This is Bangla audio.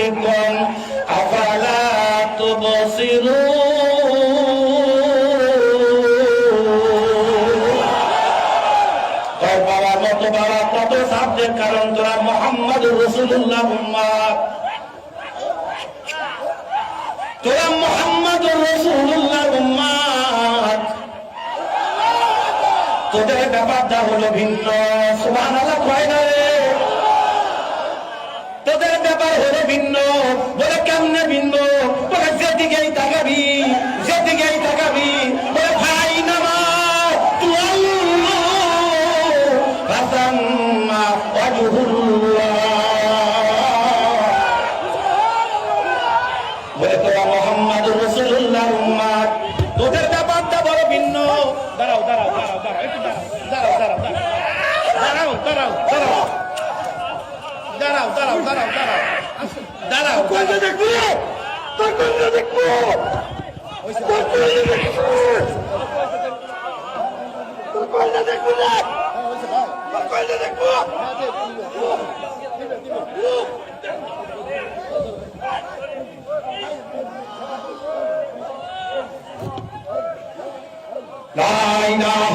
আলাইকুম আফালা তুবসিরুন। বাবার মতো বাবা কত সাবজেক্ট, কারণ তোরা মুহাম্মদুর রাসূলুল্লাহ উম্মত, তোরা মুহাম্মদুর রাসূলুল্লাহ উম্মত, তোদের ব্যাপারটা হলো ভিন্ন। সুবহানাল্লাহ কয় না রে? তোদের ব্যাপার হলো ভিন্ন। বলে কেমনে ভিন্ন? বলে যেদিকেই তাকাবি, যেদিকেই তাকাবি, বলে ভাই নামাজ তুয়াল্লু ফাসাম্মা ওয়াজহুল্লাহ। বলে তোরা মুহাম্মদুর রাসূলুল্লাহ উম্মত, তোদের ব্যাপারটা বড় ভিন্ন। দাঁড়াও দাঁড়াও দাঁড়াও দাঁড়াও একটু দাঁড়াও দাঁড়াও দাঁড়াও দাঁড়াও দাঁড়াও দাঁড়াও দাঁড়াও দাঁড়াও দাঁড়াও দাঁড়াও দাঁড়াও কইতে দেখবো, তোর কইতে দেখবো, তোর কইতে দেখবো, তোর কইতে দেখবো না, তোর কইতে দেখবো। লা ইলাহা